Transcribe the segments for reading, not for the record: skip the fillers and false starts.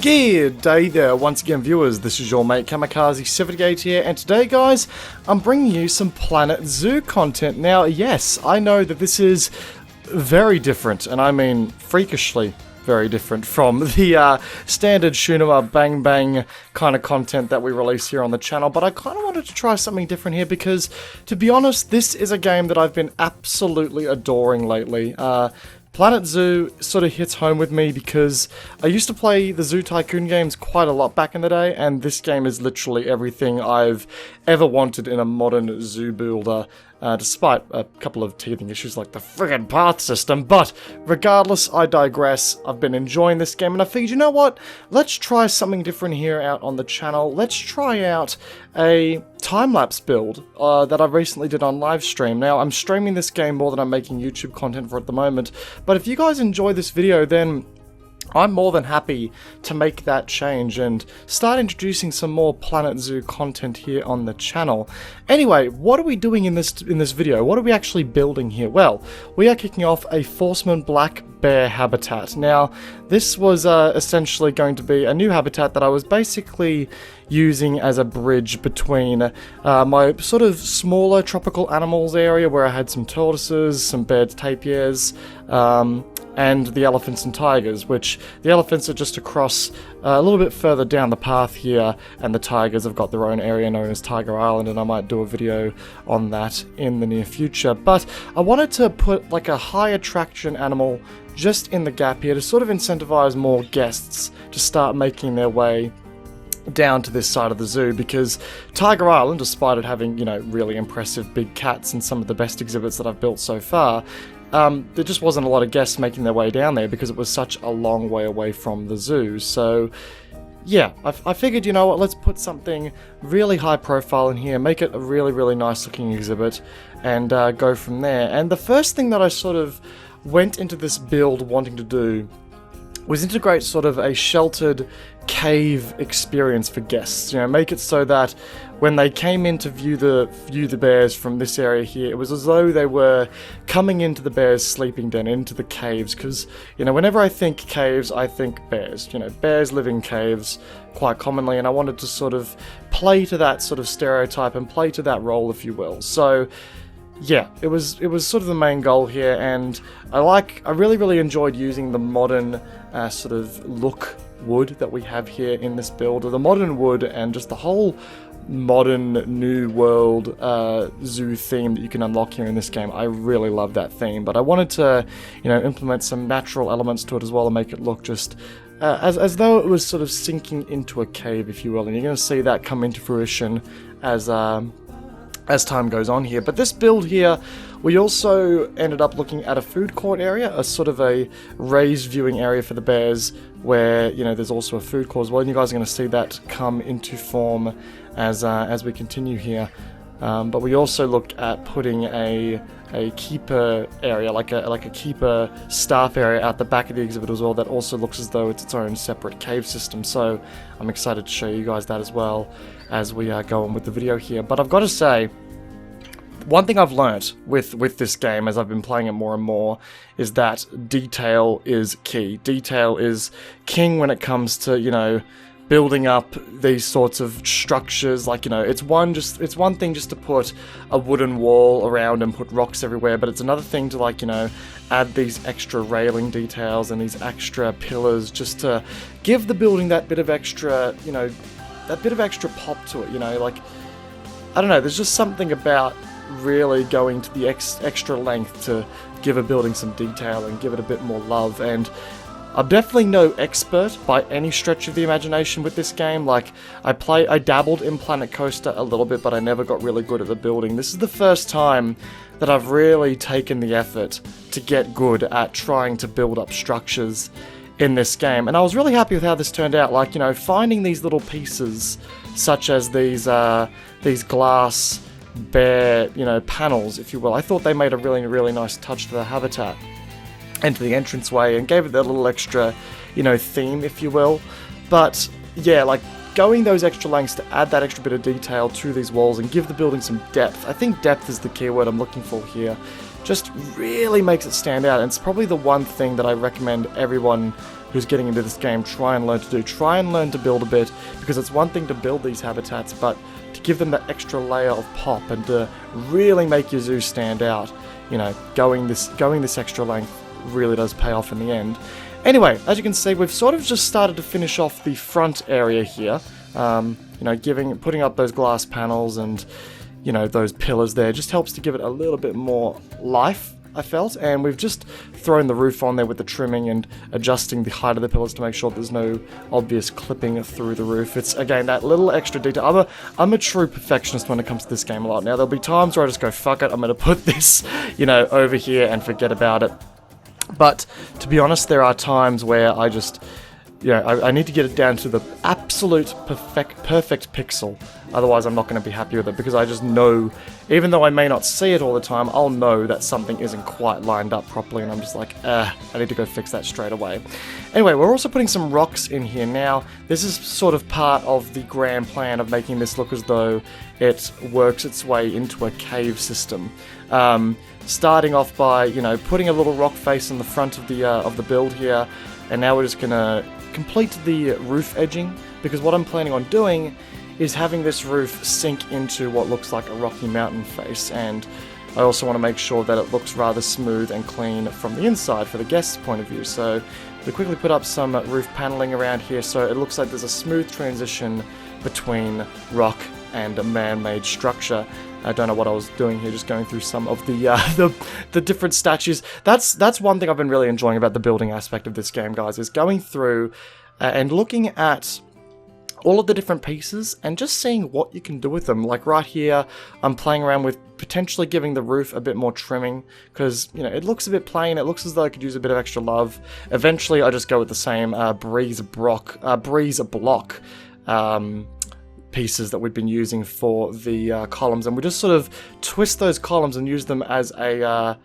G'day there once again viewers, this is your mate Kamikaze78 here, and today guys, I'm bringing you some Planet Zoo content. Now yes, I know that this is very different, and I mean freakishly very different from the standard shoot 'em up bang bang kind of content that we release here on the channel, but I kind of wanted to try something different here because, to be honest, this is a game that I've been absolutely adoring lately. Planet Zoo sort of hits home with me because I used to play the Zoo Tycoon games quite a lot back in the day, and this game is literally everything I've ever wanted in a modern zoo builder, despite a couple of teething issues like the friggin' path system. But regardless, I digress. I've been enjoying this game, and I figured, you know what? Let's try something different here out on the channel. Let's try out a time-lapse build that I recently did on live stream. Now, I'm streaming this game more than I'm making YouTube content for at the moment, but if you guys enjoy this video, then I'm more than happy to make that change and start introducing some more Planet Zoo content here on the channel. Anyway, what are we doing in this video? What are we actually building here? Well, we are kicking off a Formosan black bear habitat. Now, this was essentially going to be a new habitat that I was basically using as a bridge between my sort of smaller tropical animals area where I had some tortoises, some bears, tapirs, and the elephants and tigers, which the elephants are just across a little bit further down the path here, and the tigers have got their own area known as Tiger Island, and I might do a video on that in the near future. But I wanted to put like a high attraction animal just in the gap here to sort of incentivize more guests to start making their way down to this side of the zoo, because Tiger Island, despite it having, you know, really impressive big cats and some of the best exhibits that I've built so far, there just wasn't a lot of guests making their way down there because it was such a long way away from the zoo. So yeah, I figured, you know what, let's put something really high profile in here, make it a really, really nice looking exhibit, and go from there. And the first thing that I sort of went into this build wanting to do was integrate sort of a sheltered cave experience for guests. You know, make it so that when they came in to view the bears from this area here, it was as though they were coming into the bears' sleeping den, into the caves. Because, you know, whenever I think caves, I think bears. You know, bears live in caves quite commonly, and I wanted to sort of play to that sort of stereotype and play to that role, if you will. So yeah, it was sort of the main goal here, and I really enjoyed using the modern sort of look wood that we have here in this build, or the modern wood, and just the whole modern new world zoo theme that you can unlock here in this game. I really love that theme, but I wanted to, you know, implement some natural elements to it as well and make it look just as though it was sort of sinking into a cave, if you will, and you're going to see that come into fruition as time goes on here. But this build here, we also ended up looking at a food court area, a sort of a raised viewing area for the bears, where, you know, there's also a food court as well, and you guys are going to see that come into form as we continue here. But we also looked at putting a keeper area, like a keeper staff area out the back of the exhibit as well, that also looks as though it's its own separate cave system. So I'm excited to show you guys that as well as we go on with the video here. But I've got to say, one thing I've learnt with this game as I've been playing it more and more is that detail is key. Detail is king when it comes to, you know, building up these sorts of structures. Like, you know, it's one thing just to put a wooden wall around and put rocks everywhere, but it's another thing to, like, you know, add these extra railing details and these extra pillars just to give the building that bit of extra, you know, that bit of extra pop to it, you know. Like, I don't know, there's just something about really going to the extra length to give a building some detail and give it a bit more love. And I'm definitely no expert by any stretch of the imagination with this game. Like, I dabbled in Planet Coaster a little bit, but I never got really good at the building. This is the first time that I've really taken the effort to get good at trying to build up structures in this game, and I was really happy with how this turned out. Like, you know, finding these little pieces, such as these glass bear, you know, panels, if you will. I thought they made a really nice touch to the habitat and to the entranceway, and gave it that little extra, you know, theme, if you will. But yeah, like, going those extra lengths to add that extra bit of detail to these walls and give the building some depth. I think depth is the key word I'm looking for here. just really makes it stand out. And it's probably the one thing that I recommend everyone who's getting into this game try and learn to do. Try and learn to build a bit, because it's one thing to build these habitats, but to give them that extra layer of pop and to really make your zoo stand out, you know, going this extra length really does pay off in the end. Anyway, as you can see, we've sort of just started to finish off the front area here. You know, putting up those glass panels and, you know, those pillars there just helps to give it a little bit more life, I felt. And we've just thrown the roof on there with the trimming and adjusting the height of the pillars to make sure there's no obvious clipping through the roof. It's, again, that little extra detail. I'm a true perfectionist when it comes to this game a lot. Now, there'll be times where I just go, fuck it, I'm going to put this, you know, over here and forget about it. But to be honest, there are times where I just, you know, I need to get it down to the absolute perfect pixel. Otherwise, I'm not going to be happy with it, because I just know, even though I may not see it all the time, I'll know that something isn't quite lined up properly, and I'm just like, I need to go fix that straight away. Anyway, we're also putting some rocks in here now. This is sort of part of the grand plan of making this look as though it works its way into a cave system. Starting off by, you know, putting a little rock face in the front of the build here, and now we're just gonna complete the roof edging, because what I'm planning on doing is having this roof sink into what looks like a rocky mountain face, and I also want to make sure that it looks rather smooth and clean from the inside for the guest's point of view. So we quickly put up some roof paneling around here so it looks like there's a smooth transition between rock and a man-made structure. I don't know what I was doing here, just going through some of the different statues. That's one thing I've been really enjoying about the building aspect of this game, guys, is going through and looking at all of the different pieces and just seeing what you can do with them. Like right here, I'm playing around with potentially giving the roof a bit more trimming, because, you know, it looks a bit plain. It looks as though I could use a bit of extra love. Eventually, I just go with the same breeze block pieces that we've been using for the columns, and we just sort of twist those columns and use them as a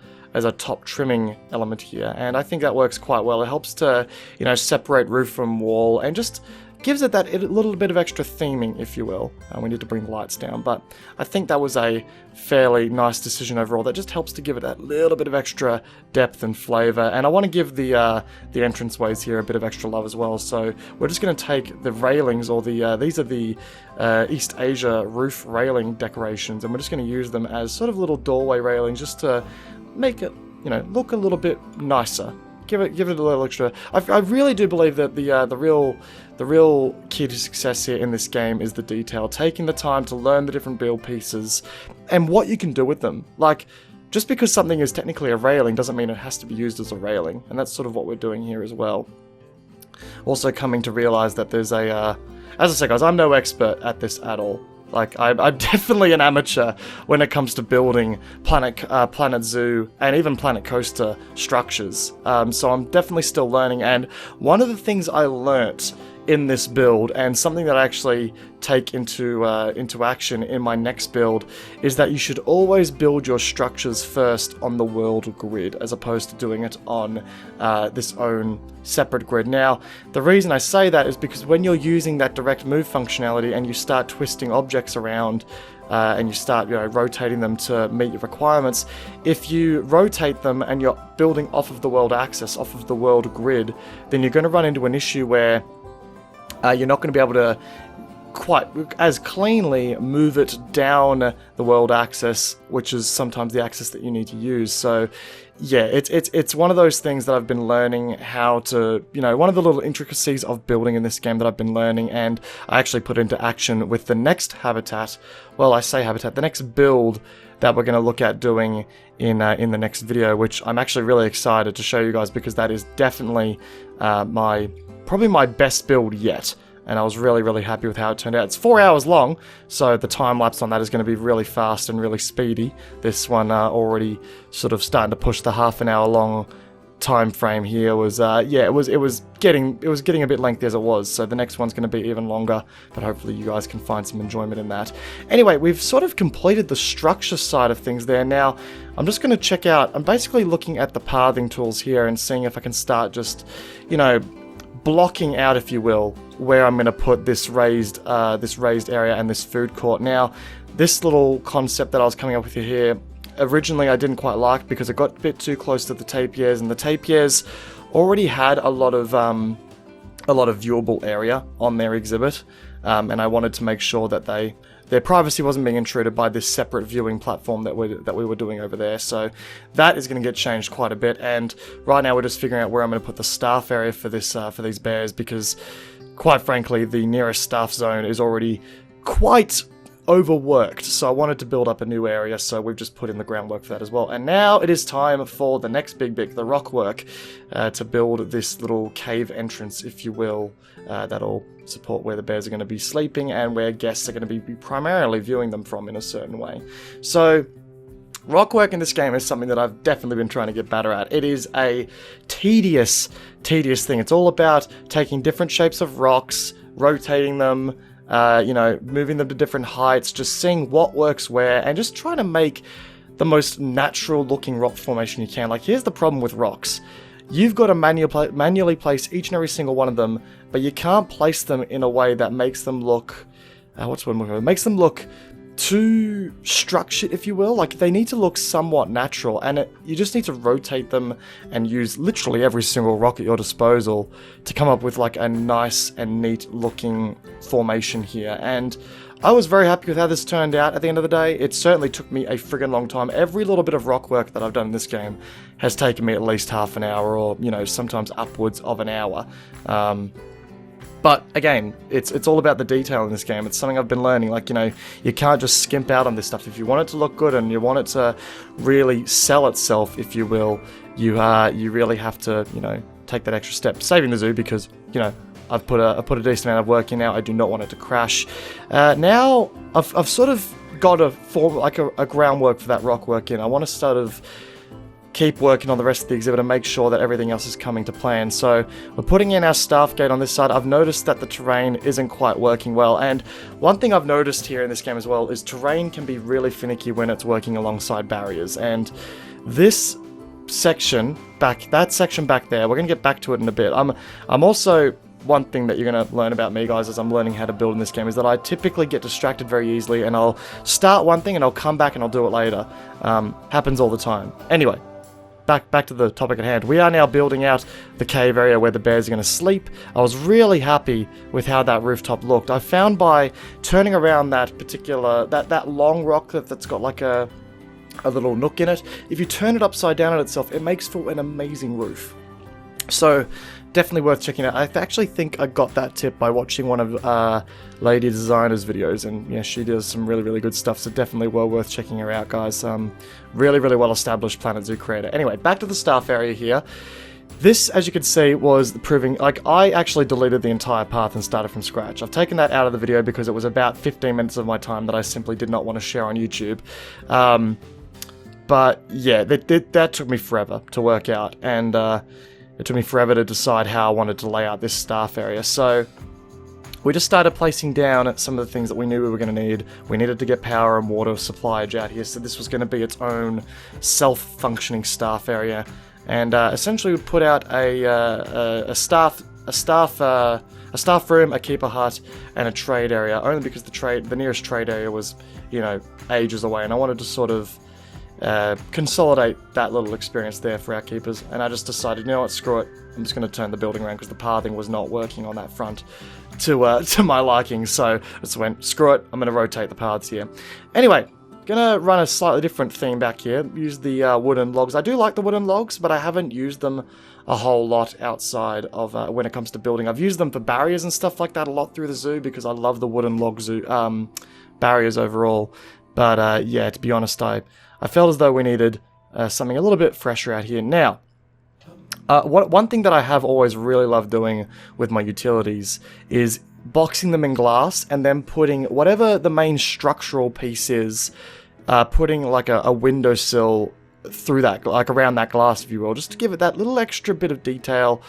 top trimming element here, and I think that works quite well. It helps to, you know, separate roof from wall and just gives it that little bit of extra theming, if you will. We need to bring the lights down, but I think that was a fairly nice decision overall. That just helps to give it that little bit of extra depth and flavor, and I want to give the entranceways here a bit of extra love as well. So we're just going to take the railings, or these are the East Asia roof railing decorations, and we're just going to use them as sort of little doorway railings just to make it, you know, look a little bit nicer. Give it a little extra. I really do believe that the real key to success here in this game is the detail, taking the time to learn the different build pieces and what you can do with them. Like, just because something is technically a railing doesn't mean it has to be used as a railing, and that's sort of what we're doing here as well. Also coming to realize that there's as I said, guys, I'm no expert at this at all. Like, I'm definitely an amateur when it comes to building Planet Zoo and even Planet Coaster structures. So I'm definitely still learning, and one of the things I learnt in this build, and something that I actually take into action in my next build, is that you should always build your structures first on the world grid, as opposed to doing it on this own separate grid. Now, the reason I say that is because when you're using that direct move functionality and you start twisting objects around, and you start, you know, rotating them to meet your requirements, if you rotate them and you're building off of the world axis, off of the world grid, then you're going to run into an issue where you're not going to be able to quite as cleanly move it down the world axis, which is sometimes the axis that you need to use. So yeah, it's one of those things that I've been learning how to, you know, one of the little intricacies of building in this game that I've been learning, and I actually put into action with the next habitat. Well, I say habitat, the next build that we're going to look at doing in the next video, which I'm actually really excited to show you guys, because that is definitely probably my best build yet, and I was really, really happy with how it turned out. It's 4 hours long, so the time-lapse on that is going to be really fast and really speedy. This one already sort of starting to push the half-an-hour long time frame here was, yeah, it was getting a bit lengthy as it was, so the next one's going to be even longer, but hopefully you guys can find some enjoyment in that. Anyway, we've sort of completed the structure side of things there. Now, I'm just going to check out, I'm basically looking at the pathing tools here and seeing if I can start just, you know, blocking out, if you will, where I'm going to put this raised area and this food court. Now, this little concept that I was coming up with here, originally I didn't quite like because it got a bit too close to the tapirs, and the tapirs already had a lot of viewable area on their exhibit, and I wanted to make sure that their privacy wasn't being intruded by this separate viewing platform that we were doing over there. So that is going to get changed quite a bit, and right now we're just figuring out where I'm going to put the staff area for this for these bears, because quite frankly the nearest staff zone is already quite overworked, so I wanted to build up a new area, so we've just put in the groundwork for that as well. And now it is time for the next big the rockwork, to build this little cave entrance, if you will, that'll support where the bears are going to be sleeping and where guests are going to be primarily viewing them from in a certain way. So rockwork in this game is something that I've definitely been trying to get better at. It is a tedious thing. It's all about taking different shapes of rocks, rotating them, moving them to different heights, just seeing what works where, and just trying to make the most natural looking rock formation you can. Like, here's the problem with rocks. You've got to manually place each and every single one of them, but you can't place them in a way that makes them look, makes them look too structured, if you will. Like, they need to look somewhat natural, and you just need to rotate them and use literally every single rock at your disposal to come up with like a nice and neat looking formation here. And I was very happy with how this turned out at the end of the day. It certainly took me a friggin' long time. Every little bit of rock work that I've done in this game has taken me at least half an hour, or sometimes upwards of an hour. But again, it's all about the detail in this game. It's something I've been learning. Like, you can't just skimp out on this stuff. If you want it to look good and you want it to really sell itself, if you will, you really have to, take that extra step. Saving the zoo because, I've put a decent amount of work in now. I do not want it to crash. Now I've sort of got a form, like a groundwork for that rock work in. I want to sort of keep working on the rest of the exhibit and make sure that everything else is coming to plan. So we're putting in our staff gate on this side. I've noticed that the terrain isn't quite working well, and one thing I've noticed here in this game as well is terrain can be really finicky when it's working alongside barriers. And this section back there, we're gonna get back to it in a bit. I'm also, one thing that you're going to learn about me, guys, as I'm learning how to build in this game, is that I typically get distracted very easily, and I'll start one thing and I'll come back and I'll do it later. Happens all the time. Anyway, back to the topic at hand. We are now building out the cave area where the bears are going to sleep. I was really happy with how that rooftop looked. I found by turning around that particular, that long rock that's got like a little nook in it, if you turn it upside down on itself, it makes for an amazing roof. So definitely worth checking out. I actually think I got that tip by watching one of Lady Designer's videos, and yeah, she does some really good stuff, so definitely well worth checking her out, guys. Really well established Planet Zoo creator. Anyway, back to the staff area here. This, as you can see, was proving, like, I actually deleted the entire path and started from scratch. I've taken that out of the video because it was about 15 minutes of my time that I simply did not want to share on YouTube. But yeah, that took me forever to work out, and it took me forever to decide how I wanted to lay out this staff area. So we just started placing down some of the things that we knew we were going to need. We needed to get power and water supplied out here, so this was going to be its own self-functioning staff area. And essentially, we put out a staff room, a keeper hut, and a trade area. Only because the nearest trade area was, ages away, and I wanted to sort of consolidate that little experience there for our keepers. And I just decided, you know what, screw it. I'm just going to turn the building around because the pathing was not working on that front to my liking. So I just went, screw it. I'm going to rotate the paths here. Anyway. Gonna run a slightly different theme back here. Use the wooden logs. I do like the wooden logs, but I haven't used them a whole lot outside of when it comes to building. I've used them for barriers and stuff like that a lot through the zoo because I love the wooden log zoo barriers overall. But yeah, to be honest, I felt as though we needed something a little bit fresher out here. Now, one thing that I have always really loved doing with my utilities is boxing them in glass and then putting whatever the main structural piece is, putting like a windowsill through that, like around that glass, if you will, just to give it that little extra bit of detail.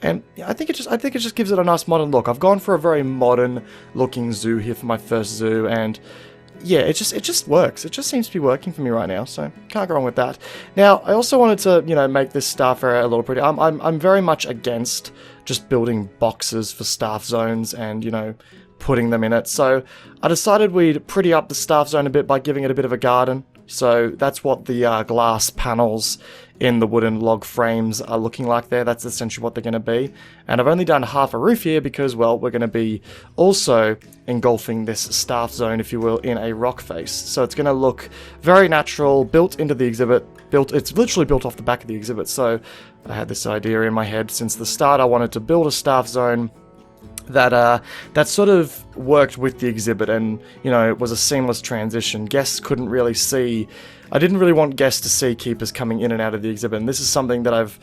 And I think it just gives it a nice modern look. I've gone for a very modern looking zoo here for my first zoo, and yeah, it just works. It just seems to be working for me right now, so can't go wrong with that. Now, I also wanted to, make this staff area a little pretty. I'm very much against just building boxes for staff zones and, putting them in it. So I decided we'd pretty up the staff zone a bit by giving it a bit of a garden. So that's what the glass panels in the wooden log frames are looking like there. That's essentially what they're going to be. And I've only done half a roof here because, well, we're going to be also engulfing this staff zone, if you will, in a rock face. So it's going to look very natural, built into the exhibit. It's literally built off the back of the exhibit. So I had this idea in my head since the start. I wanted to build a staff zone that sort of worked with the exhibit, and it was a seamless transition. Guests couldn't really see. I didn't really want guests to see keepers coming in and out of the exhibit, and this is something that I've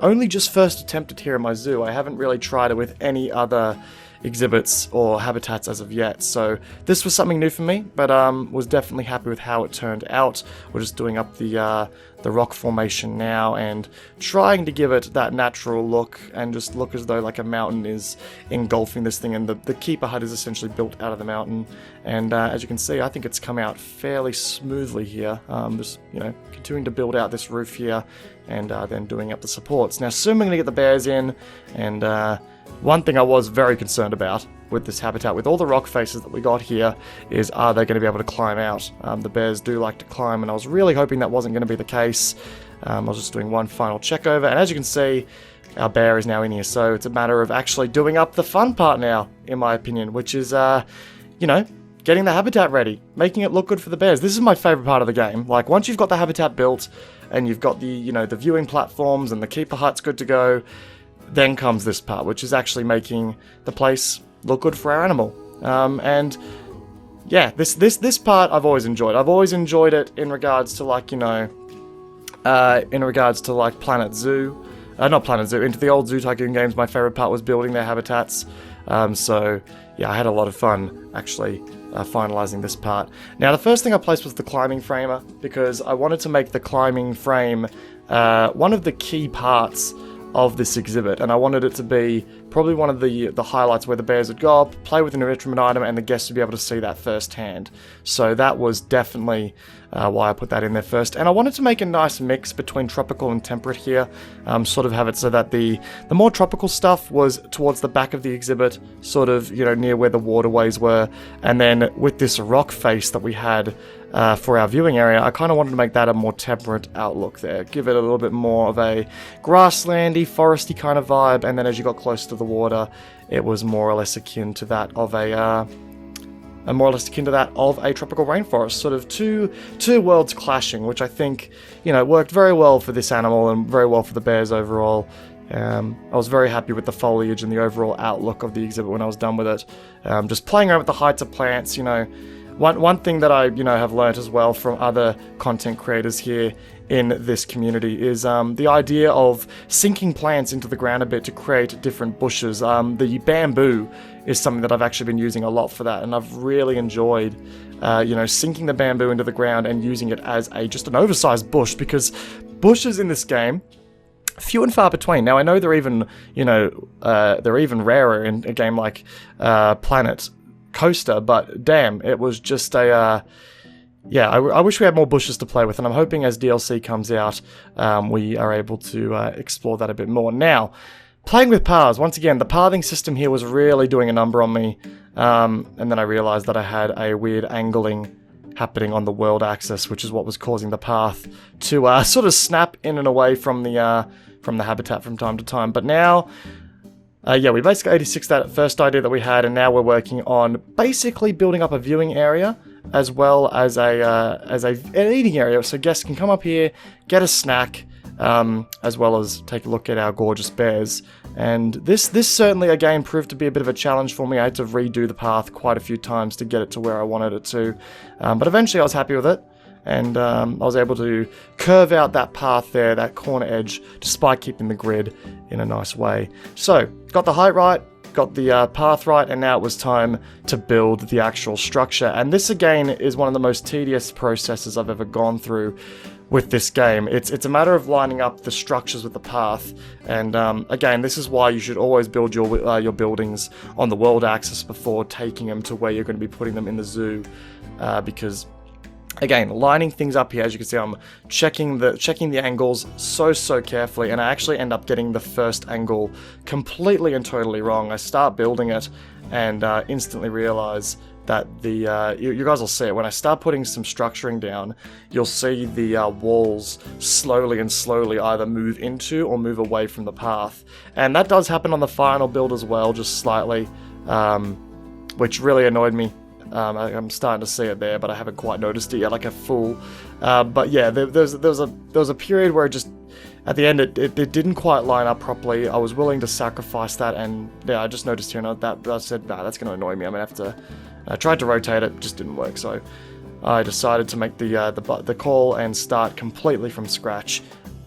only just first attempted here in my zoo. I haven't really tried it with any other exhibits or habitats as of yet, so this was something new for me, but was definitely happy with how it turned out. We're just doing up the rock formation now and trying to give it that natural look and just look as though like a mountain is engulfing this thing, and the keeper hut is essentially built out of the mountain. And as you can see, I think it's come out fairly smoothly here. Just continuing to build out this roof here, and then doing up the supports. Now soon we're going to get the bears in, and one thing I was very concerned about with this habitat, with all the rock faces that we got here, is are they going to be able to climb out? The bears do like to climb, and I was really hoping that wasn't going to be the case. I was just doing one final check over, and as you can see, our bear is now in here, so it's a matter of actually doing up the fun part now, in my opinion, which is, getting the habitat ready, making it look good for the bears. This is my favourite part of the game. Like, once you've got the habitat built, and you've got the, the viewing platforms, and the keeper hut's good to go, then comes this part, which is actually making the place look good for our animal. And yeah, this part I've always enjoyed. I've always enjoyed it in regards to like, Planet Zoo. Not Planet Zoo, into the old Zoo Tycoon games, my favourite part was building their habitats. So yeah, I had a lot of fun actually finalising this part. Now the first thing I placed was the climbing framer, because I wanted to make the climbing frame one of the key parts of this exhibit, and I wanted it to be probably one of the highlights where the bears would go up, play with an enrichment item, and the guests would be able to see that firsthand. So that was definitely why I put that in there first. And I wanted to make a nice mix between tropical and temperate here, sort of have it so that the more tropical stuff was towards the back of the exhibit, sort of, near where the waterways were, and then with this rock face that we had for our viewing area, I kind of wanted to make that a more temperate outlook there, give it a little bit more of a grasslandy, foresty kind of vibe, and then as you got close to the water, it was more or less akin to that of a tropical rainforest, sort of two worlds clashing, which I think, worked very well for this animal and very well for the bears overall. I was very happy with the foliage and the overall outlook of the exhibit when I was done with it. Just playing around with the heights of plants, One thing that I, have learnt as well from other content creators here in this community is the idea of sinking plants into the ground a bit to create different bushes. The bamboo is something that I've actually been using a lot for that, and I've really enjoyed, sinking the bamboo into the ground and using it as just an oversized bush, because bushes in this game, few and far between. Now I know they're even, they're even rarer in a game like Planet Coaster, but damn, it was just a I wish we had more bushes to play with, and I'm hoping as DLC comes out we are able to explore that a bit more. Now, playing with paths, once again, the pathing system here was really doing a number on me, and then I realized that I had a weird angling happening on the world axis, which is what was causing the path to sort of snap in and away from the habitat from time to time. But now, we basically 86 that first idea that we had, and now we're working on basically building up a viewing area as well as an eating area, so guests can come up here, get a snack, as well as take a look at our gorgeous bears. And this certainly again proved to be a bit of a challenge for me. I had to redo the path quite a few times to get it to where I wanted it to, but eventually I was happy with it. And I was able to curve out that path there, that corner edge, despite keeping the grid in a nice way. So, got the height right, got the path right, and now it was time to build the actual structure. And this again is one of the most tedious processes I've ever gone through with this game. It's a matter of lining up the structures with the path, and again, this is why you should always build your buildings on the world axis before taking them to where you're going to be putting them in the zoo, because Again, lining things up here. As you can see, I'm checking the angles so carefully, and I actually end up getting the first angle completely and totally wrong. I start building it and instantly realize that you guys will see it when I start putting some structuring down. You'll see the walls slowly either move into or move away from the path, and that does happen on the final build as well, just slightly, which really annoyed me. I'm starting to see it there, but I haven't quite noticed it yet, like a fool. But yeah, there was a period where it just, at the end, it didn't quite line up properly. I was willing to sacrifice that, and yeah, I just noticed here, and I said, nah, that's going to annoy me. I'm going to have to. I tried to rotate it, just didn't work. So I decided to make the call and start completely from scratch.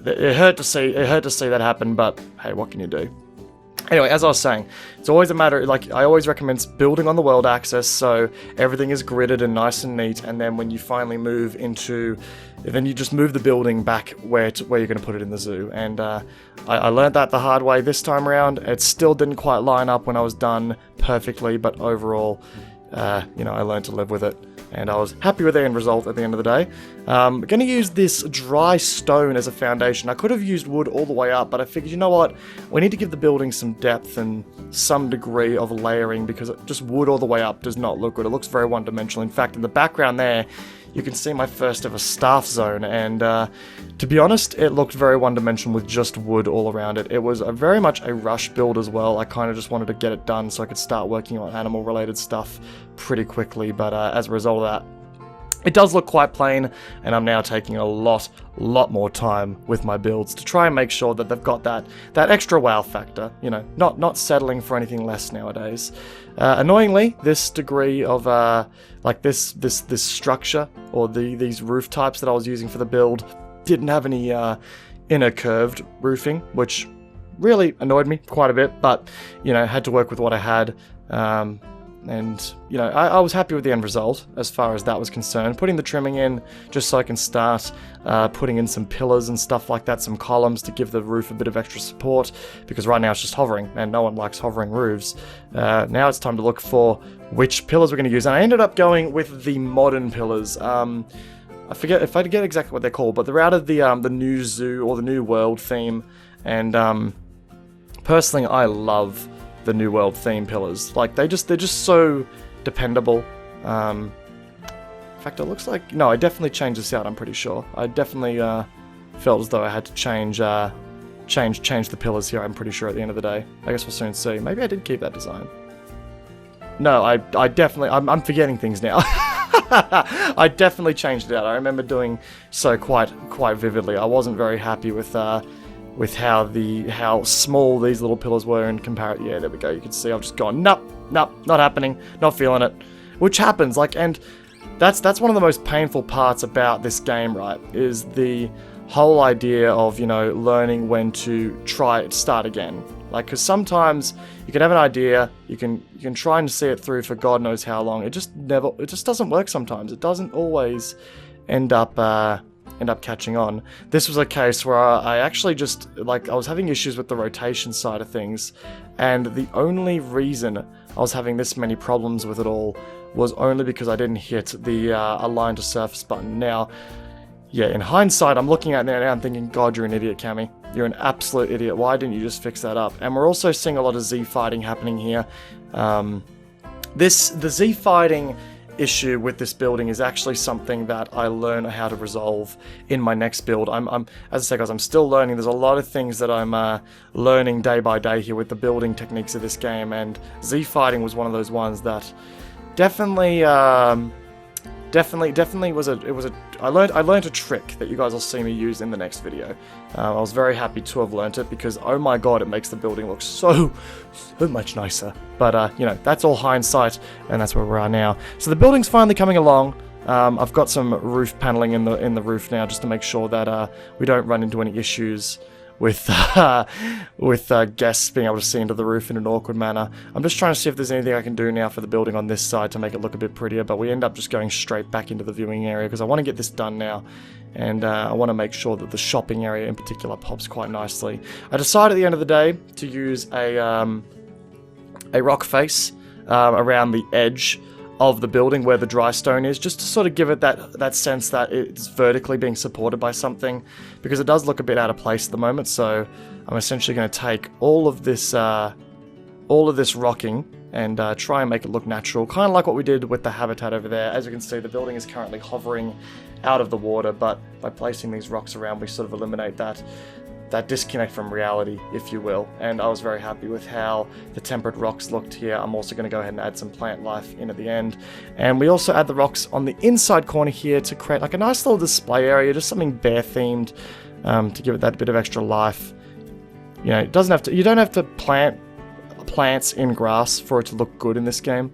It hurt to see that happen, but hey, what can you do? Anyway, as I was saying, it's always a matter, like, I always recommend building on the world axis so everything is gridded and nice and neat, and then when you finally move into, then you just move the building back where you're going to put it in the zoo. And I learned that the hard way this time around. It still didn't quite line up when I was done perfectly, but overall, I learned to live with it. And I was happy with the end result at the end of the day. I'm going to use this dry stone as a foundation. I could have used wood all the way up, but I figured, you know what? We need to give the building some depth and some degree of layering, because just wood all the way up does not look good. It looks very one-dimensional. In fact, in the background there, you can see my first ever staff zone, and to be honest, it looked very one-dimensional with just wood all around it. It was very much a rush build as well. I kind of just wanted to get it done so I could start working on animal-related stuff pretty quickly, but as a result of that, it does look quite plain, and I'm now taking a lot more time with my builds to try and make sure that they've got that extra wow factor, not settling for anything less nowadays. Annoyingly, this degree of like this structure, or these roof types that I was using for the build, didn't have any inner curved roofing, which really annoyed me quite a bit, but had to work with what I had. And I was happy with the end result as far as that was concerned. Putting the trimming in just so I can start putting in some pillars and stuff like that, some columns to give the roof a bit of extra support, because right now it's just hovering, and no one likes hovering roofs. Now it's time to look for which pillars we're going to use, and I ended up going with the modern pillars. I forget exactly what they're called, but they're out of the new zoo or the new world theme, and personally I love the new world theme pillars. Like, they're just so dependable. In fact, it looks like, no, I definitely changed this out, I'm pretty sure. I definitely felt as though I had to change the pillars here, I'm pretty sure, at the end of the day. I guess we'll soon see. Maybe I did keep that design. No, I definitely, I'm forgetting things now. I definitely changed it out. I remember doing so quite vividly. I wasn't very happy with how small these little pillars were in comparison. Yeah, there we go. You can see I've just gone, nope, not happening, not feeling it. Which happens, and that's one of the most painful parts about this game, right? Is the whole idea of, learning when to start again. Because sometimes you can have an idea, you can try and see it through for God knows how long. It just doesn't work sometimes. It doesn't always end up catching on. This was a case where I actually just, I was having issues with the rotation side of things, and the only reason I was having this many problems with it all was only because I didn't hit the align to surface button. Now, yeah, in hindsight, I'm looking at it now and thinking, God, you're an idiot, Cammy. You're an absolute idiot. Why didn't you just fix that up? And we're also seeing a lot of Z fighting happening here. The Z fighting issue with this building is actually something that I learn how to resolve in my next build. I'm as I say, guys, I'm still learning. There's a lot of things that I'm learning day by day here with the building techniques of this game, and Z fighting was one of those ones that definitely was I learned a trick that you guys will see me use in the next video. I was very happy to have learnt it, because oh my god, it makes the building look so much nicer. But that's all hindsight, and that's where we are now. So the building's finally coming along. I've got some roof paneling in the roof now, just to make sure that we don't run into any issues with guests being able to see into the roof in an awkward manner. I'm just trying to see if there's anything I can do now for the building on this side to make it look a bit prettier, but we end up just going straight back into the viewing area, because I want to get this done now, and I want to make sure that the shopping area in particular pops quite nicely. I decided at the end of the day to use a rock face around the edge of the building where the dry stone is, just to sort of give it that sense that it's vertically being supported by something, because it does look a bit out of place at the moment. So I'm essentially going to take all of this rocking and try and make it look natural, kind of like what we did with the habitat over there. As you can see, the building is currently hovering out of the water, but by placing these rocks around, we sort of eliminate that disconnect from reality, if you will. And I was very happy with how the tempered rocks looked here. I'm also going to go ahead and add some plant life in at the end. And we also add the rocks on the inside corner here to create like a nice little display area, just something bear themed, to give it that bit of extra life. You know, you don't have to plant plants in grass for it to look good in this game.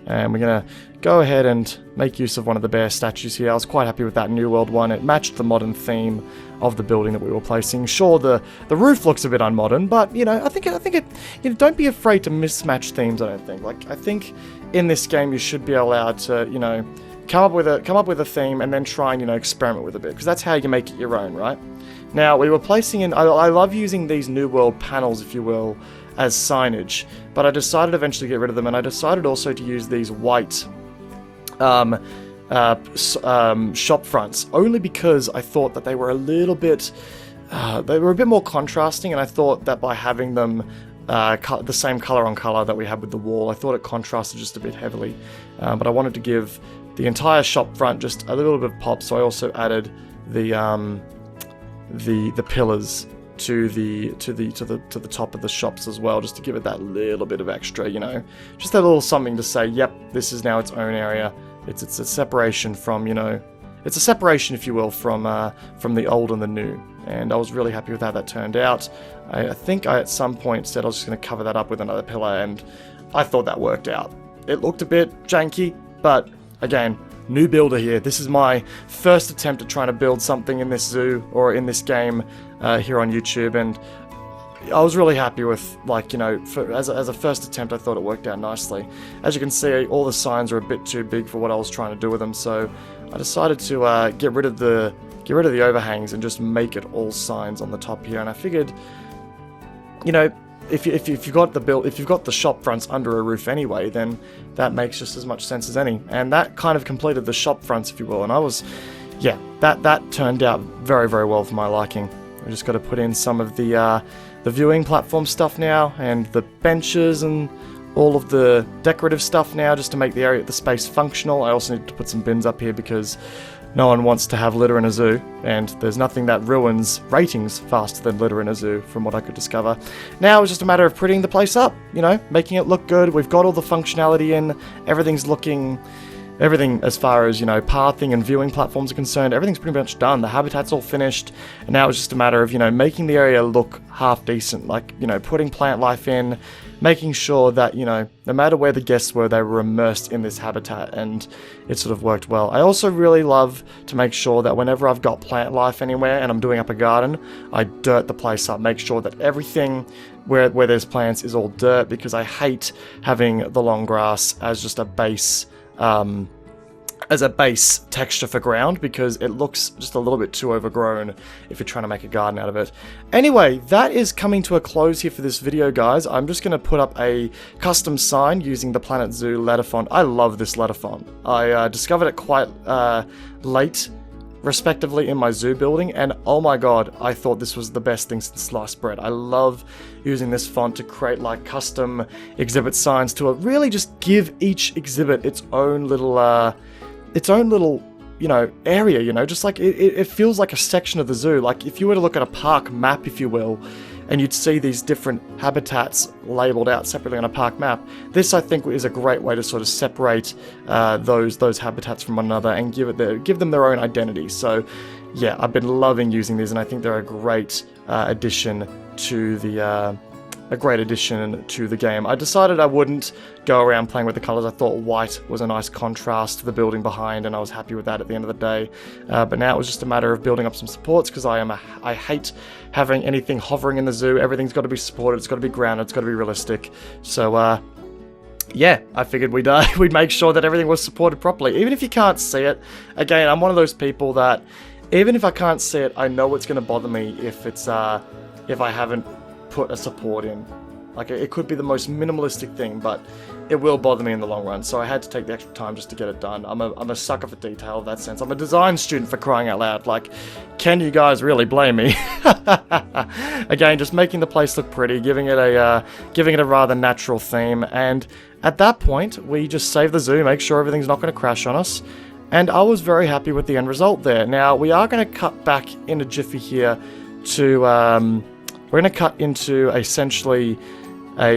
And we're going to go ahead and make use of one of the bear statues here. I was quite happy with that New World one. It matched the modern theme of the building that we were placing. Sure, the roof looks a bit unmodern, but you know, I think it you know, don't be afraid to mismatch themes. I don't think. Like, I think in this game you should be allowed to, you know, come up with a theme and then try and, you know, experiment with it a bit, because that's how you make it your own, right? Now, we were placing in, I love using these New World panels, if you will, as signage, but I decided eventually to get rid of them, and I decided also to use these white shop fronts, only because I thought that they were a little bit, they were a bit more contrasting, and I thought that by having them the same color on color that we had with the wall, I thought it contrasted just a bit heavily, but I wanted to give the entire shop front just a little bit of pop, so I also added the pillars to the top of the shops as well, just to give it that little bit of extra, you know, just that little something to say, yep, this is now its own area. It's a separation from, you know, it's a separation, if you will, from the old and the new. And I was really happy with how that turned out. I think I at some point said I was just going to cover that up with another pillar, and I thought that worked out. It looked a bit janky, but again, new builder here. This is my first attempt at trying to build something in this zoo, or in this game, here on YouTube, and I was really happy with, like, you know, as a first attempt, I thought it worked out nicely. As you can see, all the signs are a bit too big for what I was trying to do with them, so I decided to get rid of the overhangs and just make it all signs on the top here. And I figured, you know, if you've got the shop fronts under a roof anyway, then that makes just as much sense as any. And that kind of completed the shop fronts, if you will. And I was, yeah, that turned out very, very well for my liking. I just got to put in some of the viewing platform stuff now, and the benches and all of the decorative stuff now, just to make the space functional. I also need to put some bins up here because no one wants to have litter in a zoo, and there's nothing that ruins ratings faster than litter in a zoo, from what I could discover. Now it's just a matter of prettying the place up, you know, making it look good. We've got all the functionality in, everything as far as, you know, pathing and viewing platforms are concerned, everything's pretty much done. The habitat's all finished, and now it's just a matter of, you know, making the area look half decent, like, you know, putting plant life in, making sure that, you know, no matter where the guests were, they were immersed in this habitat, and it sort of worked well. I also really love to make sure that whenever I've got plant life anywhere and I'm doing up a garden, I dirt the place up, make sure that everything where there's plants is all dirt, because I hate having the long grass as just a base texture for ground, because it looks just a little bit too overgrown if you're trying to make a garden out of it. Anyway, that is coming to a close here for this video, guys. I'm just going to put up a custom sign using the Planet Zoo letter font. I love this letter font. I discovered it quite late, respectively, in my zoo building, and oh my god, I thought this was the best thing since sliced bread. I love using this font to create like custom exhibit signs to really just give each exhibit its own little you know, area, you know, just like it feels like a section of the zoo. Like if you were to look at a park map, if you will, and you'd see these different habitats labeled out separately on a park map, this, I think, is a great way to sort of separate those habitats from one another and give them their own identity. So yeah, I've been loving using these, and I think they're a great addition to the game. I decided I wouldn't go around playing with the colors. I thought white was a nice contrast to the building behind, and I was happy with that at the end of the day. But now it was just a matter of building up some supports, because I hate having anything hovering in the zoo. Everything's got to be supported, it's got to be grounded, it's got to be realistic. So yeah, I figured we'd make sure that everything was supported properly, even if you can't see it. Again, I'm one of those people that even if I can't see it, I know it's going to bother me if I haven't put a support in. Like, it could be the most minimalistic thing, but it will bother me in the long run, so I had to take the extra time just to get it done. I'm a sucker for detail in that sense. I'm a design student, for crying out loud. Like, can you guys really blame me? Again, just making the place look pretty, giving it a rather natural theme, and at that point, we just save the zoo, make sure everything's not going to crash on us, and I was very happy with the end result there. Now, we are going to cut back in a jiffy here to, we're going to cut into essentially a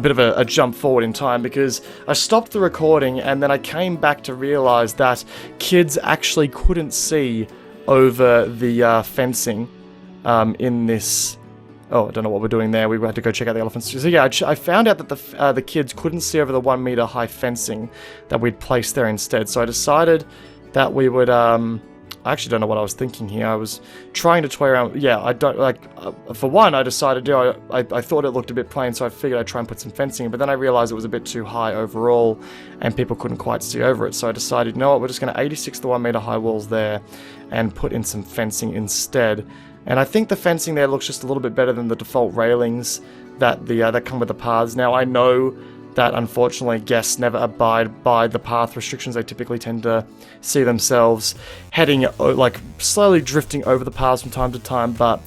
bit of a jump forward in time, because I stopped the recording and then I came back to realize that kids actually couldn't see over the fencing in this. Oh, I don't know what we're doing there. We had to go check out the elephants. So yeah, I found out that the kids couldn't see over the 1 meter high fencing that we'd placed there instead. So I decided that we would. I actually don't know what I was thinking here. I was trying to toy around. Yeah, I don't like. For one, I decided I thought it looked a bit plain, so I figured I'd try and put some fencing in. But then I realized it was a bit too high overall, and people couldn't quite see over it. So I decided, you know what, we're just going to 86 the 1 meter high walls there, and put in some fencing instead. And I think the fencing there looks just a little bit better than the default railings that that come with the paths. Now, I know that unfortunately guests never abide by the path restrictions. They typically tend to see themselves heading, like, slowly drifting over the paths from time to time, but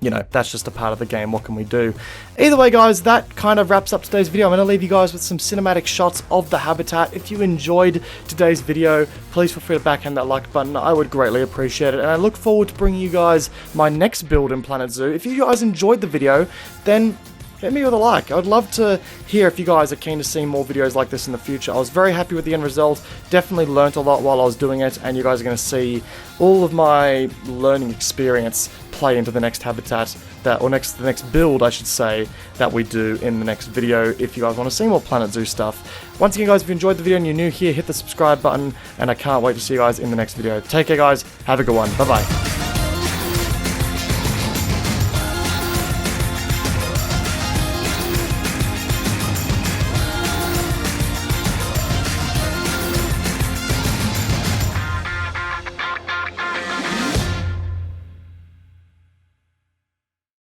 you know, that's just a part of the game. What can we do? Either way, guys, that kind of wraps up today's video. I'm going to leave you guys with some cinematic shots of the habitat. If you enjoyed today's video, please feel free to backhand that like button. I would greatly appreciate it, and I look forward to bringing you guys my next build in Planet Zoo. If you guys enjoyed the video, then hit me with a like. I'd love to hear if you guys are keen to see more videos like this in the future. I was very happy with the end result. Definitely learnt a lot while I was doing it, and you guys are going to see all of my learning experience play into the next habitat the next build, I should say, that we do in the next video. If you guys want to see more Planet Zoo stuff. Once again, guys, if you enjoyed the video and you're new here, hit the subscribe button, and I can't wait to see you guys in the next video. Take care, guys. Have a good one. Bye bye.